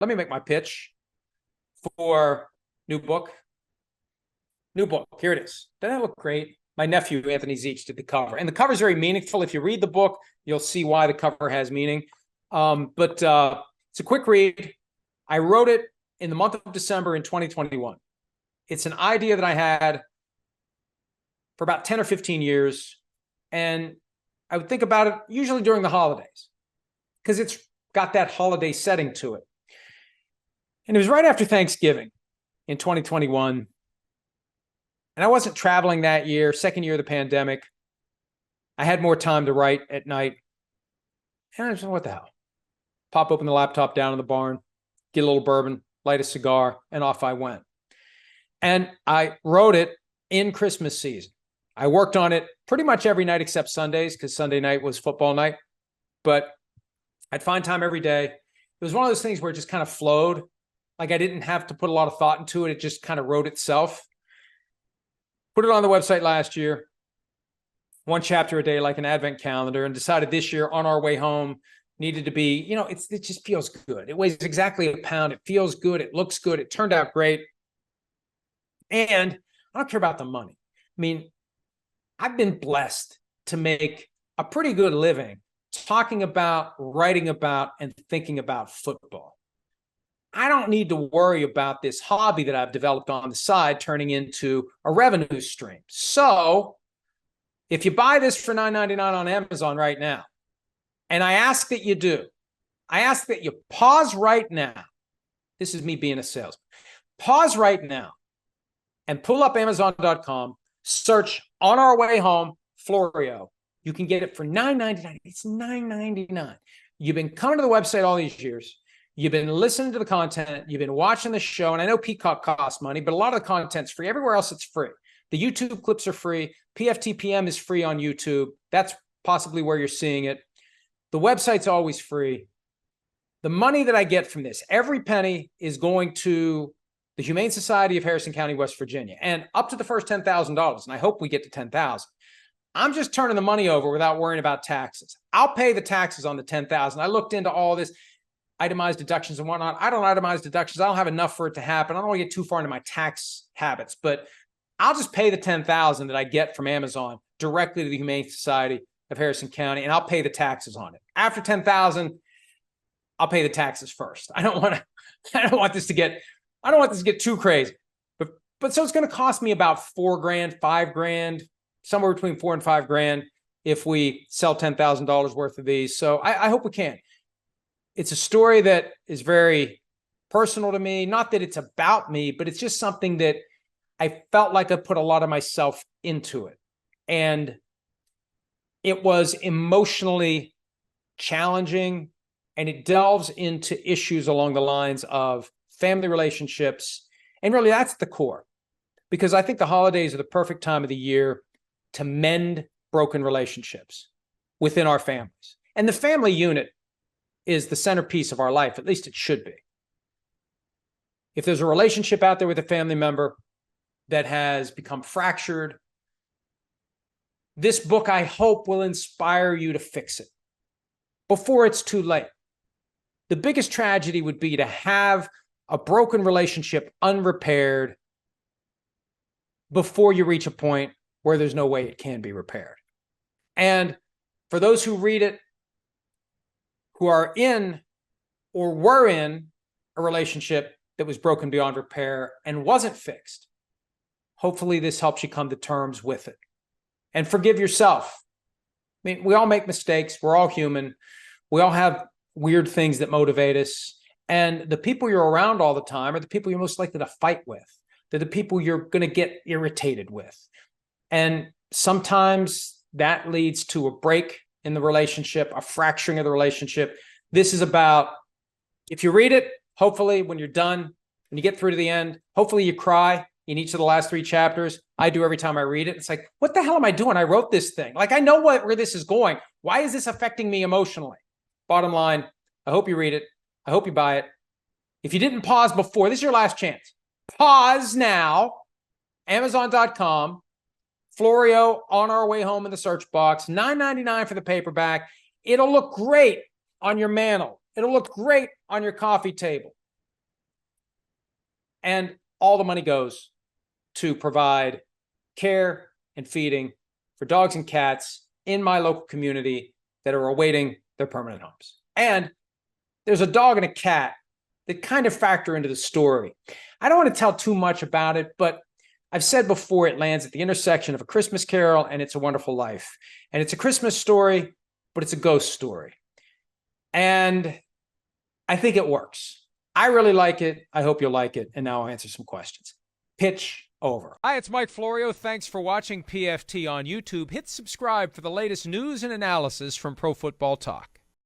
let me make my pitch for new book. New book. Here it is. Doesn't that look great? My nephew, Anthony Zeech, did the cover. And the cover is very meaningful. If you read the book, you'll see why the cover has meaning. But it's a quick read. I wrote it in the month of December in 2021. It's an idea that I had for about 10 or 15 years. And I would think about it usually during the holidays because it's got that holiday setting to it. And it was right after Thanksgiving in 2021. And I wasn't traveling that year, second year of the pandemic. I had more time to write at night. And I was like, what the hell? Pop open the laptop down in the barn, get a little bourbon, light a cigar, and off I went. And I wrote it in Christmas season. I worked on it pretty much every night except Sundays because Sunday night was football night. But I'd find time every day. It was one of those things where it just kind of flowed. Like I didn't have to put a lot of thought into it. It just kind of wrote itself. Put it on the website last year, one chapter a day, like an advent calendar, and decided this year on our way home needed to be, it just feels good. It weighs exactly a pound. It feels good. It looks good. It turned out great. And I don't care about the money. I mean, I've been blessed to make a pretty good living talking about, writing about, and thinking about football. I don't need to worry about this hobby that I've developed on the side turning into a revenue stream. So if you buy this for $9.99 on Amazon right now, and I ask that you do, I ask that you pause right now. This is me being a salesman. Pause right now and pull up Amazon.com, search On Our Way Home, Florio. You can get it for $9.99. It's $9.99. You've been coming to the website all these years. You've been listening to the content. You've been watching the show. And I know Peacock costs money, but a lot of the content's free. Everywhere else, it's free. The YouTube clips are free. PFTPM is free on YouTube. That's possibly where you're seeing it. The website's always free. The money that I get from this, every penny is going to the Humane Society of Harrison County, West Virginia, and up to the first $10,000. And I hope we get to 10,000. I'm just turning the money over without worrying about taxes. I'll pay the taxes on the 10,000. I looked into all this itemized deductions and whatnot. I don't itemize deductions. I don't have enough for it to happen. I don't want to get too far into my tax habits, but I'll just pay the 10,000 that I get from Amazon directly to the Humane Society of Harrison County, and I'll pay the taxes on it. After 10,000, I'll pay the taxes first. I don't want this to get too crazy. But so it's going to cost me about $4,000, $5,000, somewhere between $4,000 and $5,000 if we sell $10,000 worth of these. So I hope we can. It's a story that is very personal to me. Not that it's about me, but it's just something that I felt like I put a lot of myself into it. And it was emotionally challenging, and it delves into issues along the lines of family relationships. And really, that's the core, because I think the holidays are the perfect time of the year to mend broken relationships within our families. And the family unit is the centerpiece of our life. At least it should be. If there's a relationship out there with a family member that has become fractured, this book, I hope, will inspire you to fix it before it's too late. The biggest tragedy would be to have a broken relationship unrepaired before you reach a point where there's no way it can be repaired. And for those who read it, who are in or were in a relationship that was broken beyond repair and wasn't fixed, hopefully this helps you come to terms with it. And forgive yourself. I mean, we all make mistakes. We're all human. We all have weird things that motivate us. And the people you're around all the time are the people you're most likely to fight with. They're the people you're going to get irritated with. And sometimes that leads to a break in the relationship, a fracturing of the relationship. This is about, if you read it, hopefully when you're done, when you get through to the end, hopefully you cry in each of the last 3 chapters. I do every time I read it. It's like, what the hell am I doing? I wrote this thing. Like, I know where this is going. Why is this affecting me emotionally? Bottom line, I hope you read it. I hope you buy it. If you didn't pause before, this is your last chance. Pause now. Amazon.com. Florio, On Our Way Home in the search box. $9.99 for the paperback. It'll look great on your mantle. It'll look great on your coffee table. And all the money goes to provide care and feeding for dogs and cats in my local community that are awaiting their permanent homes. And there's a dog and a cat that kind of factor into the story. I don't want to tell too much about it, but I've said before, it lands at the intersection of A Christmas Carol and It's a Wonderful Life. And it's a Christmas story, but it's a ghost story. And I think it works. I really like it. I hope you'll like it. And now I'll answer some questions. Pitch over. Hi, it's Mike Florio. Thanks for watching PFT on YouTube. Hit subscribe for the latest news and analysis from Pro Football Talk.